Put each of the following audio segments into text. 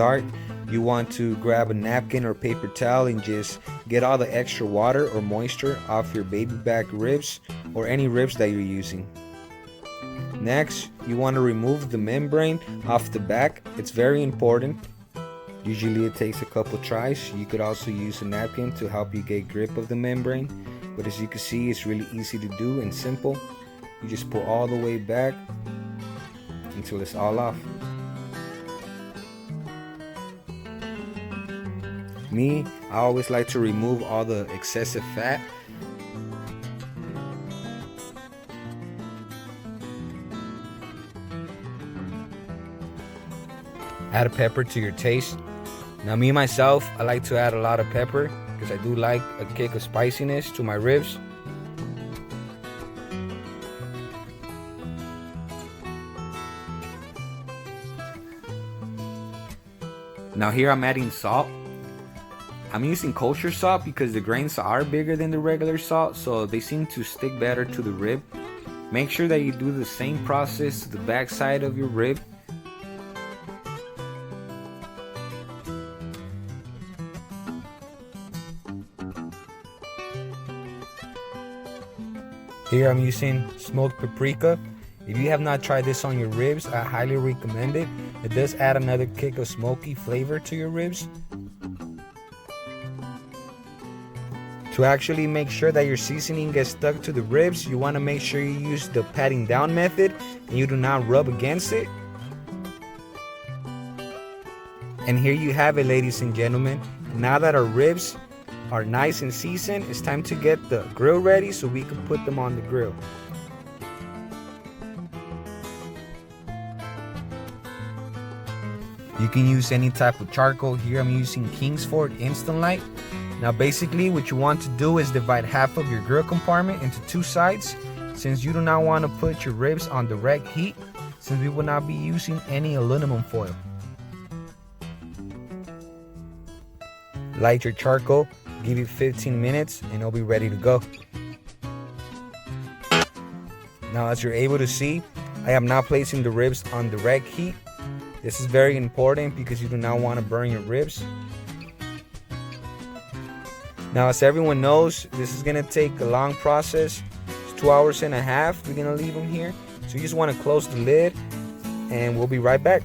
start, you want to grab a napkin or paper towel and just get all the extra water or moisture off your baby back ribs or any ribs that you're using. Next, you want to remove the membrane off the back. It's very important. Usually it takes a couple tries. You could also use a napkin to help you get grip of the membrane, but as you can see, it's really easy to do and simple. You just pull all the way back until it's all off. Me, I always like to remove all the excessive fat. Add a pepper to your taste. Now me myself, I like to add a lot of pepper because I do like a kick of spiciness to my ribs. Now here I'm adding salt. I'm using kosher salt because the grains are bigger than the regular salt, so they seem to stick better to the rib. Make sure that you do the same process to the back side of your rib. Here I'm using smoked paprika. If you have not tried this on your ribs, I highly recommend it. It does add another kick of smoky flavor to your ribs. To actually make sure that your seasoning gets stuck to the ribs, you want to make sure you use the patting down method and you do not rub against it. And here you have it, ladies and gentlemen. Now that our ribs are nice and seasoned, it's time to get the grill ready so we can put them on the grill. You can use any type of charcoal. Here I'm using Kingsford Instant Light. Now basically what you want to do is divide half of your grill compartment into two sides, since you do not want to put your ribs on direct heat, since we will not be using any aluminum foil. Light your charcoal, give it 15 minutes and it'll be ready to go. Now as you're able to see, I am not placing the ribs on direct heat. This is very important because you do not want to burn your ribs. Now as everyone knows, this is going to take a long process. It's 2.5 hours we're going to leave them here. So you just want to close the lid and we'll be right back.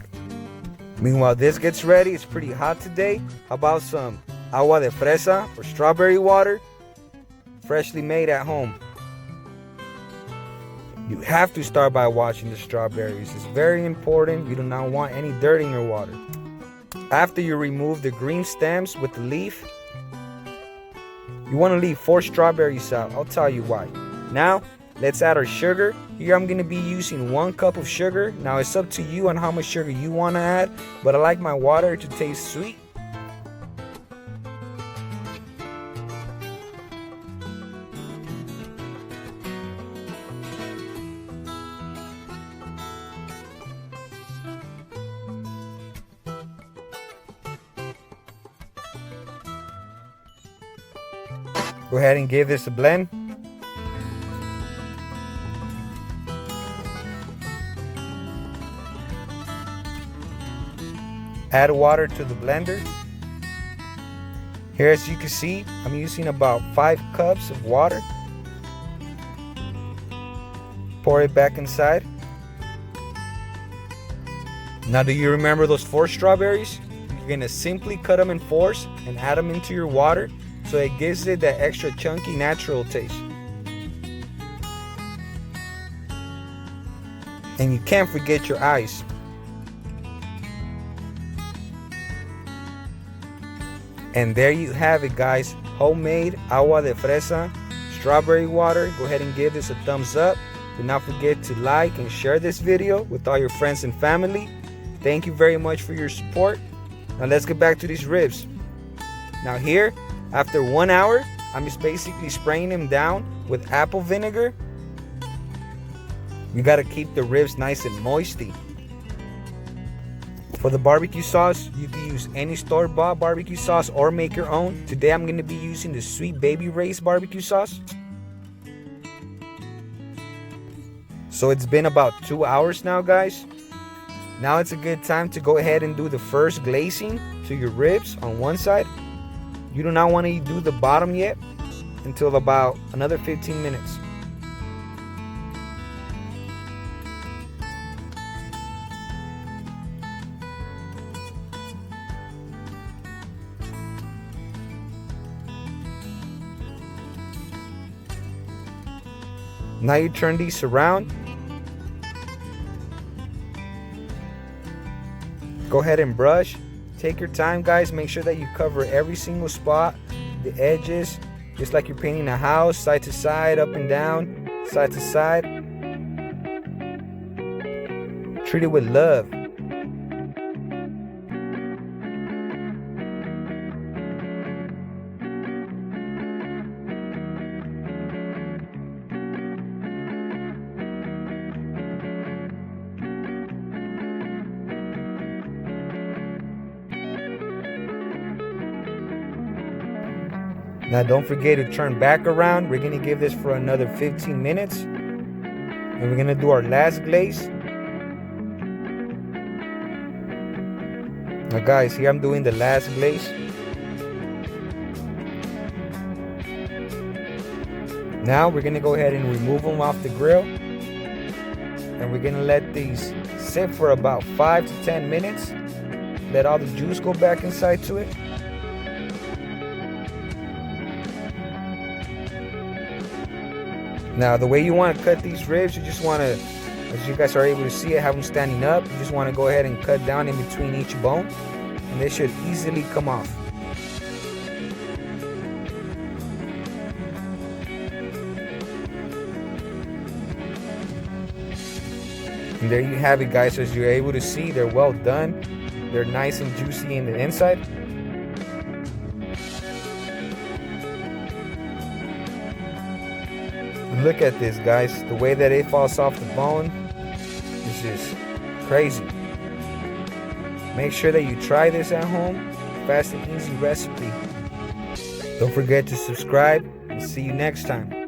Meanwhile this gets ready. It's pretty hot today. How about some agua de fresa or strawberry water, freshly made at home? You have to start by washing the strawberries. It's very important. You do not want any dirt in your water. After you remove the green stems with the leaf, you want to leave 4 strawberries out. I'll tell you why. Now let's add our sugar. Here I'm going to be using 1 cup of sugar. Now it's up to you on how much sugar you want to add, but I like my water to taste sweet. Go ahead and give this a blend. Add water to the blender. Here as you can see, I'm using about 5 cups of water. Pour it back inside. Now do you remember those 4 strawberries? You're going to simply cut them in 4s and add them into your water, so it gives it that extra chunky natural taste. And you can't forget your ice. And there you have it, guys. Homemade agua de fresa, strawberry water. Go ahead and give this a thumbs up. Do not forget to like and share this video with all your friends and family. Thank you very much for your support. Now let's get back to these ribs. Now here, after 1 hour, I'm just basically spraying them down with apple vinegar. You gotta keep the ribs nice and moisty. For the barbecue sauce, you can use any store-bought barbecue sauce or make your own. Today I'm gonna be using the Sweet Baby Ray's barbecue sauce. So it's been about 2 hours now, guys. Now it's a good time to go ahead and do the first glazing to your ribs on one side. You do not want to do the bottom yet until about another 15 minutes. Now you turn these around. Go ahead and brush. Take your time, guys. Make sure that you cover every single spot, the edges, just like you're painting a house, side to side, up and down, side to side. Treat it with love. Now don't forget to turn back around. We're gonna give this for another 15 minutes. And we're gonna do our last glaze. Now guys, here I'm doing the last glaze. Now we're gonna go ahead and remove them off the grill. And we're gonna let these sit for about 5 to 10 minutes. Let all the juice go back inside to it. Now the way you want to cut these ribs, you just want to, as you guys are able to see it, have them standing up. You just want to go ahead and cut down in between each bone, and they should easily come off. And there you have it, guys. As you're able to see, they're well done. They're nice and juicy in the inside. Look at this, guys. The way that it falls off the bone is just crazy. Make sure that you try this at home. Fast and easy recipe. Don't forget to subscribe and see you next time.